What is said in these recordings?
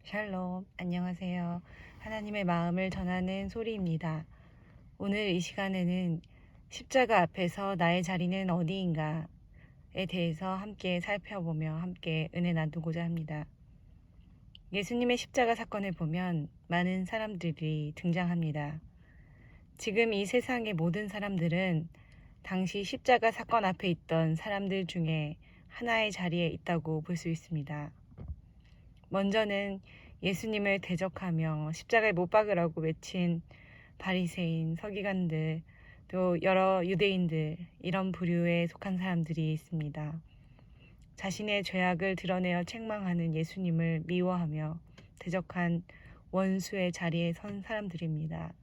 샬롬, 안녕하세요. 하나님의 마음을 전하는 소리입니다. 오늘 이 시간에는 십자가 앞에서 나의 자리는 어디인가에 대해서 함께 살펴보며 함께 은혜 나누고자 합니다. 예수님의 십자가 사건을 보면 많은 사람들이 등장합니다. 지금 이 세상의 모든 사람들은 당시 십자가 사건 앞에 있던 사람들 중에 하나의 자리에 있다고 볼 수 있습니다. 먼저는 예수님을 대적하며 십자가에 못 박으라고 외친 바리새인, 서기관들, 또 여러 유대인들, 이런 부류에 속한 사람들이 있습니다. 자신의 죄악을 드러내어 책망하는 예수님을 미워하며 대적한 원수의 자리에 선 사람들입니다.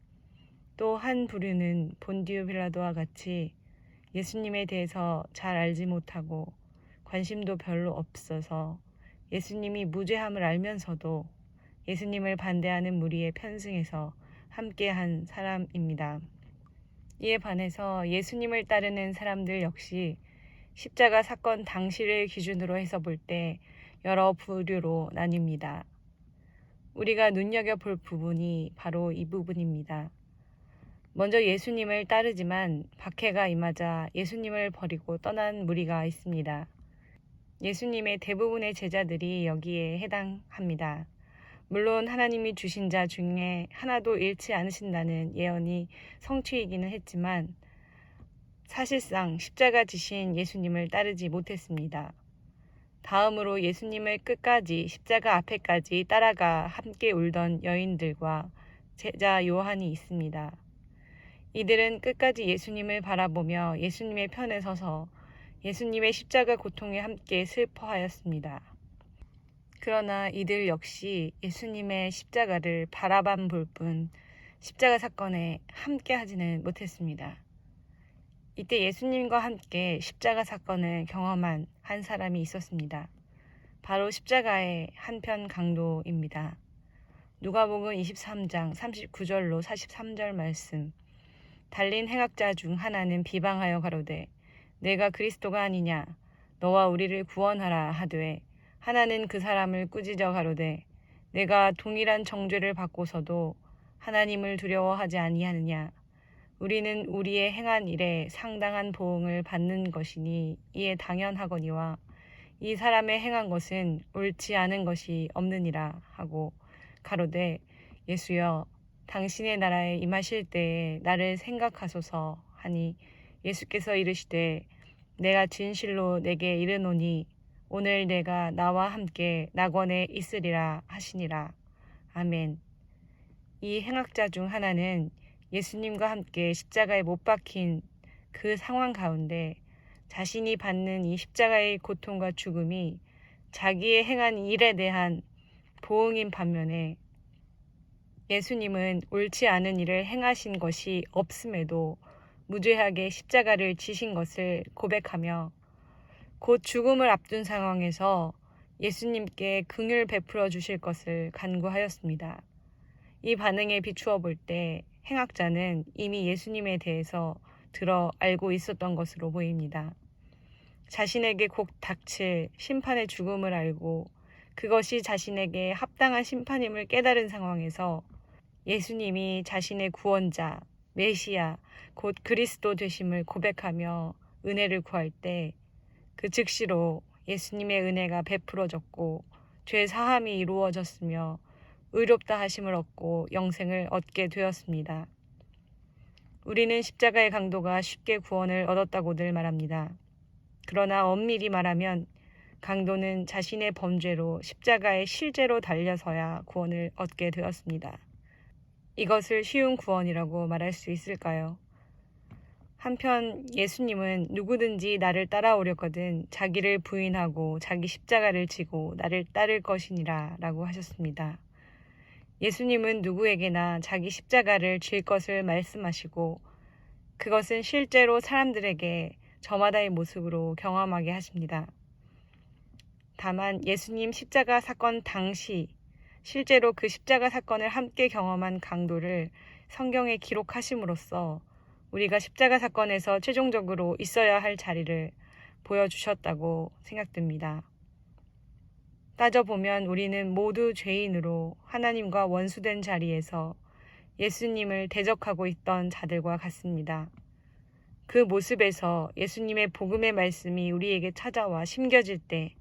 또 한 부류는 본디오 빌라도와 같이 예수님에 대해서 잘 알지 못하고 관심도 별로 없어서 예수님이 무죄함을 알면서도 예수님을 반대하는 무리에 편승해서 함께한 사람입니다. 이에 반해서 예수님을 따르는 사람들 역시 십자가 사건 당시를 기준으로 해서 볼 때 여러 부류로 나뉩니다. 우리가 눈여겨볼 부분이 바로 이 부분입니다. 먼저 예수님을 따르지만 박해가 임하자 예수님을 버리고 떠난 무리가 있습니다. 예수님의 대부분의 제자들이 여기에 해당합니다. 물론 하나님이 주신 자 중에 하나도 잃지 않으신다는 예언이 성취이기는 했지만 사실상 십자가 지신 예수님을 따르지 못했습니다. 다음으로 예수님을 끝까지 십자가 앞에까지 따라가 함께 울던 여인들과 제자 요한이 있습니다. 이들은 끝까지 예수님을 바라보며 예수님의 편에 서서 예수님의 십자가 고통에 함께 슬퍼하였습니다. 그러나 이들 역시 예수님의 십자가를 바라만 볼 뿐 십자가 사건에 함께 하지는 못했습니다. 이때 예수님과 함께 십자가 사건을 경험한 한 사람이 있었습니다. 바로 십자가의 한편 강도입니다. 누가복음 23장 39절로 43절 말씀. 달린 행악자 중 하나는 비방하여 가로되 내가 그리스도가 아니냐 너와 우리를 구원하라 하되 하나는 그 사람을 꾸짖어 가로되 내가 동일한 정죄를 받고서도 하나님을 두려워하지 아니하느냐 우리는 우리의 행한 일에 상당한 보응을 받는 것이니 이에 당연하거니와 이 사람의 행한 것은 옳지 않은 것이 없느니라 하고 가로되 예수여 당신의 나라에 임하실 때에 나를 생각하소서 하니 예수께서 이르시되 내가 진실로 내게 이르노니 오늘 내가 나와 함께 낙원에 있으리라 하시니라. 아멘. 이 행악자 중 하나는 예수님과 함께 십자가에 못 박힌 그 상황 가운데 자신이 받는 이 십자가의 고통과 죽음이 자기의 행한 일에 대한 보응인 반면에 예수님은 옳지 않은 일을 행하신 것이 없음에도 무죄하게 십자가를 지신 것을 고백하며 곧 죽음을 앞둔 상황에서 예수님께 긍휼 베풀어 주실 것을 간구하였습니다. 이 반응에 비추어 볼 때 행악자는 이미 예수님에 대해서 들어 알고 있었던 것으로 보입니다. 자신에게 곧 닥칠 심판의 죽음을 알고 그것이 자신에게 합당한 심판임을 깨달은 상황에서 예수님이 자신의 구원자, 메시아, 곧 그리스도 되심을 고백하며 은혜를 구할 때 그 즉시로 예수님의 은혜가 베풀어졌고 죄 사함이 이루어졌으며 의롭다 하심을 얻고 영생을 얻게 되었습니다. 우리는 십자가의 강도가 쉽게 구원을 얻었다고들 말합니다. 그러나 엄밀히 말하면 강도는 자신의 범죄로 십자가에 실제로 달려서야 구원을 얻게 되었습니다. 이것을 쉬운 구원이라고 말할 수 있을까요? 한편 예수님은 누구든지 나를 따라오려거든 자기를 부인하고 자기 십자가를 지고 나를 따를 것이니라 라고 하셨습니다. 예수님은 누구에게나 자기 십자가를 질 것을 말씀하시고 그것은 실제로 사람들에게 저마다의 모습으로 경험하게 하십니다. 다만 예수님 십자가 사건 당시 실제로 그 십자가 사건을 함께 경험한 강도를 성경에 기록하심으로써 우리가 십자가 사건에서 최종적으로 있어야 할 자리를 보여주셨다고 생각됩니다. 따져보면 우리는 모두 죄인으로 하나님과 원수된 자리에서 예수님을 대적하고 있던 자들과 같습니다. 그 모습에서 예수님의 복음의 말씀이 우리에게 찾아와 심겨질 때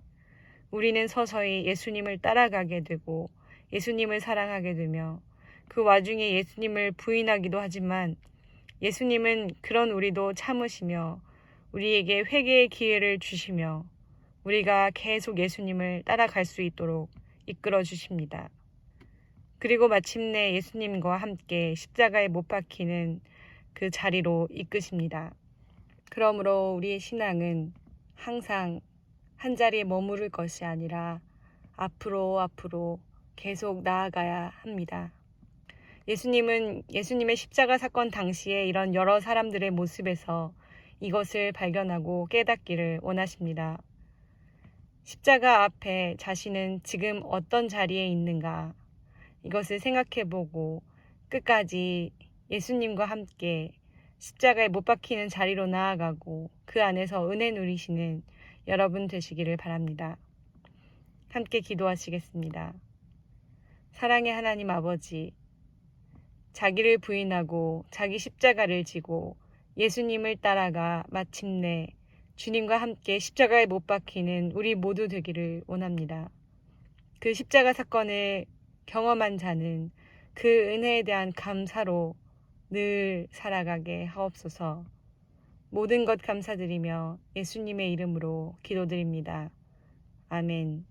우리는 서서히 예수님을 따라가게 되고 예수님을 사랑하게 되며 그 와중에 예수님을 부인하기도 하지만 예수님은 그런 우리도 참으시며 우리에게 회개의 기회를 주시며 우리가 계속 예수님을 따라갈 수 있도록 이끌어 주십니다. 그리고 마침내 예수님과 함께 십자가에 못 박히는 그 자리로 이끄십니다. 그러므로 우리의 신앙은 항상 한 자리에 머무를 것이 아니라 앞으로 계속 나아가야 합니다. 예수님은 예수님의 십자가 사건 당시에 이런 여러 사람들의 모습에서 이것을 발견하고 깨닫기를 원하십니다. 십자가 앞에 자신은 지금 어떤 자리에 있는가 이것을 생각해보고 끝까지 예수님과 함께 십자가에 못 박히는 자리로 나아가고 그 안에서 은혜 누리시는 여러분 되시기를 바랍니다. 함께 기도하시겠습니다. 사랑의 하나님 아버지, 자기를 부인하고 자기 십자가를 지고 예수님을 따라가 마침내 주님과 함께 십자가에 못 박히는 우리 모두 되기를 원합니다. 그 십자가 사건을 경험한 자는 그 은혜에 대한 감사로 늘 살아가게 하옵소서. 모든 것 감사드리며 예수님의 이름으로 기도드립니다. 아멘.